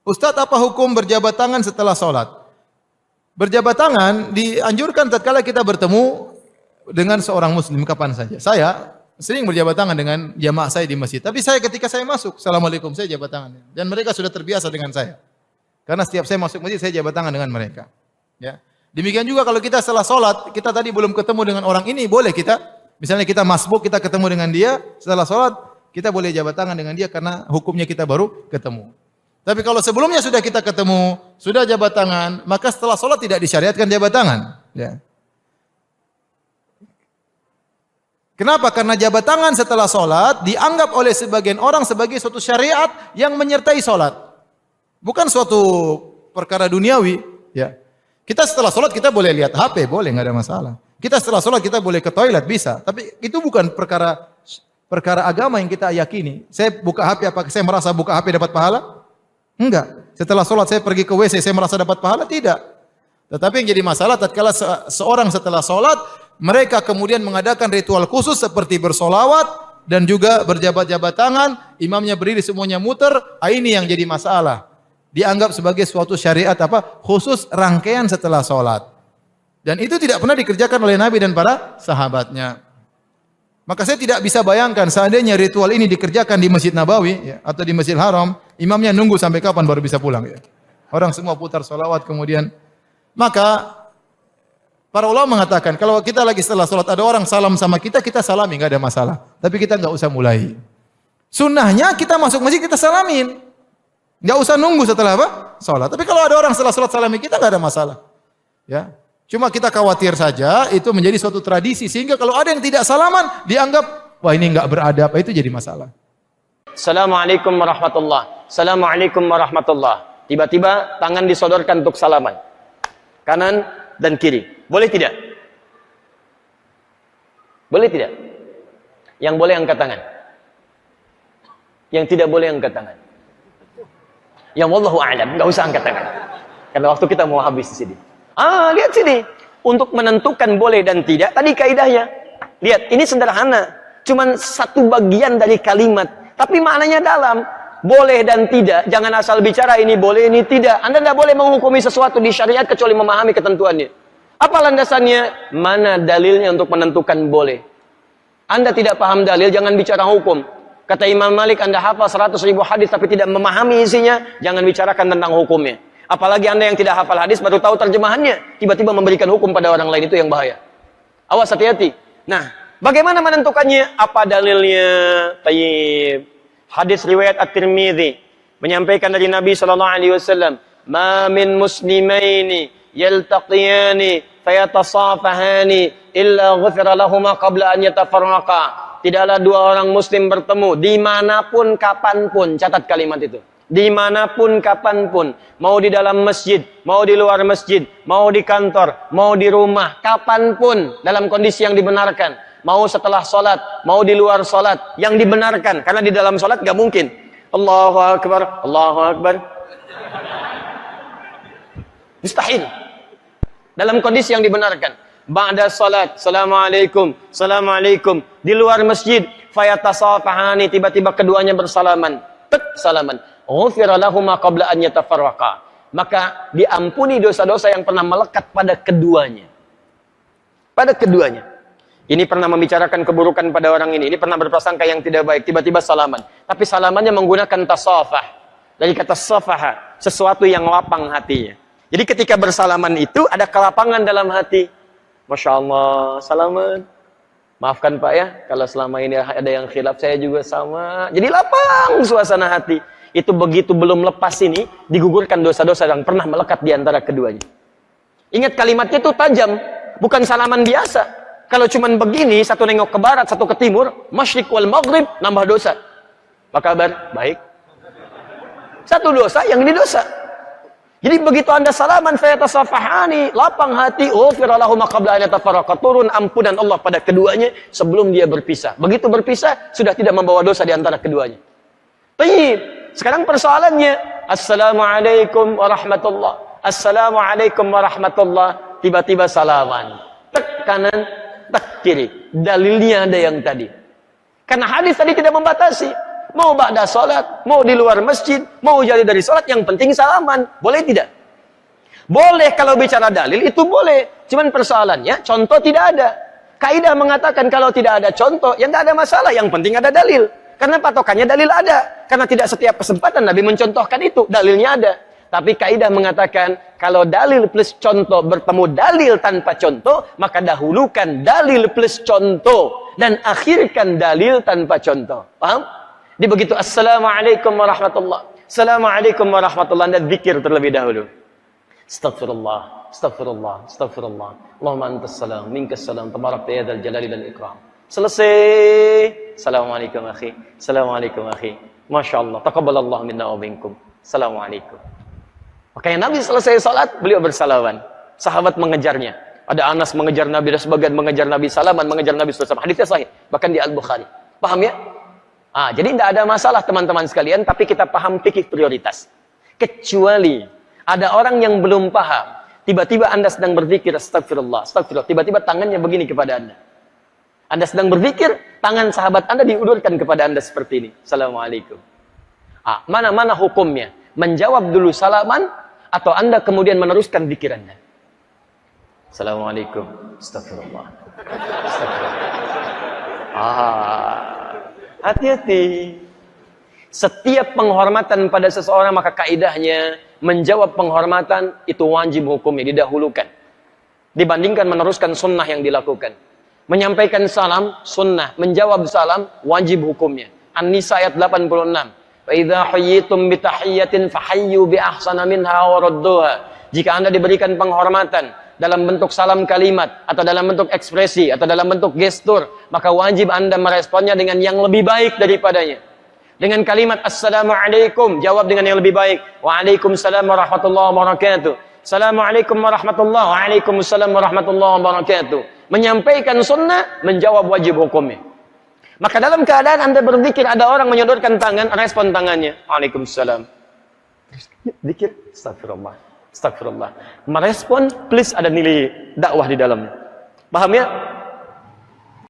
Ustadz, apa hukum berjabat tangan setelah sholat? Berjabat tangan dianjurkan tatkala kita bertemu dengan seorang muslim kapan saja. Saya sering berjabat tangan dengan jamaah saya di masjid. Tapi ketika saya masuk, Assalamualaikum, saya jabat tangan. Dan mereka sudah terbiasa dengan saya. Karena setiap saya masuk masjid, saya jabat tangan dengan mereka. Ya. Demikian juga kalau kita setelah sholat, kita tadi belum ketemu dengan orang ini, boleh kita, misalnya kita masbuk, kita ketemu dengan dia, setelah sholat, kita boleh jabat tangan dengan dia karena hukumnya kita baru ketemu. Tapi kalau sebelumnya sudah kita ketemu, sudah jabat tangan, maka setelah sholat tidak disyariatkan jabat tangan. Ya. Kenapa? Karena jabat tangan setelah sholat dianggap oleh sebagian orang sebagai suatu syariat yang menyertai sholat. Bukan suatu perkara duniawi. Ya. Kita setelah sholat kita boleh lihat HP, boleh, nggak ada masalah. Kita setelah sholat kita boleh ke toilet, bisa. Tapi itu bukan perkara agama yang kita yakini. Saya buka HP, apakah saya merasa buka HP dapat pahala? Enggak. Setelah sholat saya pergi ke WC, saya merasa dapat pahala? Tidak. Tetapi yang jadi masalah tatkala seorang setelah sholat, mereka kemudian mengadakan ritual khusus seperti bersolawat dan juga berjabat-jabat tangan, imamnya berdiri semuanya muter, ini yang jadi masalah. Dianggap sebagai suatu syariat khusus rangkaian setelah sholat. Dan itu tidak pernah dikerjakan oleh Nabi dan para sahabatnya. Maka saya tidak bisa bayangkan seandainya ritual ini dikerjakan di Masjid Nabawi ya, atau di Masjidil Haram, imamnya nunggu sampai kapan baru bisa pulang ya. Orang semua putar sholawat kemudian. Maka para ulama mengatakan kalau kita lagi setelah sholat ada orang salam sama kita, kita salami, nggak ada masalah. Tapi kita nggak usah mulai. Sunnahnya kita masuk masjid kita salamin, nggak usah nunggu setelah sholat. Tapi kalau ada orang setelah sholat salami kita nggak ada masalah. Ya. Cuma kita khawatir saja itu menjadi suatu tradisi sehingga kalau ada yang tidak salaman dianggap wah ini enggak beradab, itu jadi masalah. Assalamualaikum warahmatullah. Assalamualaikum warahmatullah. Tiba-tiba tangan disodorkan untuk salaman. Kanan dan kiri. Boleh tidak? Boleh tidak? Yang boleh angkat tangan. Yang tidak boleh angkat tangan. Yang wallahu a'lam, enggak usah angkat tangan. Karena waktu kita mau habis di sini. Lihat sini. Untuk menentukan boleh dan tidak, tadi kaidahnya. Lihat, ini sederhana. Cuman satu bagian dari kalimat. Tapi maknanya dalam. Boleh dan tidak. Jangan asal bicara ini boleh, ini tidak. Anda tidak boleh menghukumi sesuatu di syariat kecuali memahami ketentuannya. Apa landasannya? Mana dalilnya untuk menentukan boleh? Anda tidak paham dalil, jangan bicara hukum. Kata Imam Malik, Anda hafal 100.000 hadis tapi tidak memahami isinya, jangan bicarakan tentang hukumnya. Apalagi Anda yang tidak hafal hadis baru tahu terjemahannya, tiba-tiba memberikan hukum pada orang lain, itu yang bahaya. Awas, hati-hati. Nah, bagaimana menentukannya? Apa dalilnya? Tayyib. Hadis riwayat At-Tirmidzi menyampaikan dari Nabi sallallahu alaihi wasallam, "Ma min muslimaini yaltaqiyani fayatasafahani illa ghufira lahumā qabla an yatafarraqā." Tidaklah dua orang muslim bertemu dimanapun kapanpun, catat kalimat itu. Dimanapun kapanpun, mau di dalam masjid, mau di luar masjid, mau di kantor, mau di rumah, kapanpun dalam kondisi yang dibenarkan, mau setelah sholat, mau di luar sholat, yang dibenarkan, karena di dalam sholat gak mungkin Allahu Akbar, Allahu Akbar, mustahil. Dalam kondisi yang dibenarkan, ba'da sholat, Assalamualaikum, Assalamualaikum, di luar masjid, fayatasafahani, tiba-tiba keduanya bersalaman, salaman, ghufira lahumā qabla an yatafarraqā, maka diampuni dosa-dosa yang pernah melekat pada keduanya. Pada keduanya. Ini pernah membicarakan keburukan pada orang ini pernah berprasangka yang tidak baik, tiba-tiba salaman. Tapi salamannya menggunakan tasafah. Dari kata safaha, sesuatu yang lapang hatinya. Jadi ketika bersalaman itu ada kelapangan dalam hati. Masya Allah, salaman. Maafkan Pak ya, kalau selama ini ada yang khilaf, saya juga sama. Jadi lapang suasana hati. Itu begitu belum lepas ini, digugurkan dosa-dosa yang pernah melekat di antara keduanya. Ingat kalimatnya itu tajam, bukan salaman biasa. Kalau cuman begini, satu nengok ke barat, satu ke timur, masyriq wal maghrib, nambah dosa. Apa kabar? Baik. Satu dosa, yang ini dosa. Jadi begitu Anda salaman, fayatasafahani, lapang hati, ghufira lahumā qabla an yatafarraqā, turun ampunan Allah pada keduanya sebelum dia berpisah. Begitu berpisah, sudah tidak membawa dosa di antara keduanya. Tayyib. Sekarang persoalannya, Assalamualaikum warahmatullah, Assalamualaikum warahmatullah, tiba-tiba salaman, tek kanan, tek kiri. Dalilnya ada yang tadi. Karena hadis tadi tidak membatasi. mau ba'da salat, mau di luar masjid, mau jadi dari salat, yang penting salaman. Boleh tidak? Boleh kalau bicara dalil itu boleh. Cuman persoalannya contoh tidak ada. Kaidah mengatakan kalau tidak ada contoh, ya tidak ada masalah. Yang penting ada dalil. Karena patokannya dalil ada. Karena tidak setiap kesempatan Nabi mencontohkan itu, dalilnya ada. Tapi kaidah mengatakan kalau dalil plus contoh bertemu dalil tanpa contoh, maka dahulukan dalil plus contoh dan akhirkan dalil tanpa contoh. Paham? Di begitu assalamualaikum warahmatullah. Assalamualaikum warahmatullah, dan zikir terlebih dahulu. Astaghfirullah, astaghfirullah, astaghfirullah. Allahumma antas salam, minkas salam, tabarakta ya dzal jalali wal ikram. Selesai. Assalamualaikum akhi. Assalamualaikum akhi. Masya Allah. Taqabbalallahu minna wa minkum. Assalamualaikum. Makanya Nabi selesai salat, beliau bersalaman. Sahabat mengejarnya. Ada Anas mengejar Nabi, dan sebagian mengejar Nabi, salaman mengejar Nabi SAW. Hadisnya sahih. Bahkan di Al-Bukhari. Paham ya? Jadi tidak ada masalah teman-teman sekalian, tapi kita paham fikih prioritas. Kecuali ada orang yang belum paham. Tiba-tiba Anda sedang berzikir, astagfirullah, astagfirullah. Tiba-tiba tangannya begini kepada Anda. Anda sedang berzikir, tangan sahabat Anda diulurkan kepada Anda seperti ini. Assalamualaikum. Mana-mana hukumnya? Menjawab dulu salaman, atau Anda kemudian meneruskan zikir Anda? Assalamualaikum. Astagfirullah. Hati-hati. Setiap penghormatan pada seseorang, maka kaidahnya menjawab penghormatan itu wajib hukumnya, didahulukan dibandingkan meneruskan sunnah yang dilakukan. Menyampaikan salam sunnah, menjawab salam wajib hukumnya. An-Nisa ayat 86. Fa idza hayyitum bi tahiyyatin fahayyu bi ahsana minha wa radduha. Jika Anda diberikan penghormatan dalam bentuk salam kalimat, atau dalam bentuk ekspresi, atau dalam bentuk gestur, maka wajib Anda meresponnya dengan yang lebih baik daripadanya. Dengan kalimat assalamualaikum, jawab dengan yang lebih baik. Waalaikumsalam warahmatullahi wabarakatuh. Assalamualaikum warahmatullahi wabarakatuh. Waalaikumsalam warahmatullahi wabarakatuh. Menyampaikan sunnah, menjawab wajib hukumnya. Maka dalam keadaan Anda berzikir, ada orang menyodorkan tangan, respon tangannya. Waalaikumsalam. Zikir, astagfirullah. Astagfirullah. Merespon, please ada nilai dakwah di dalamnya. Paham ya?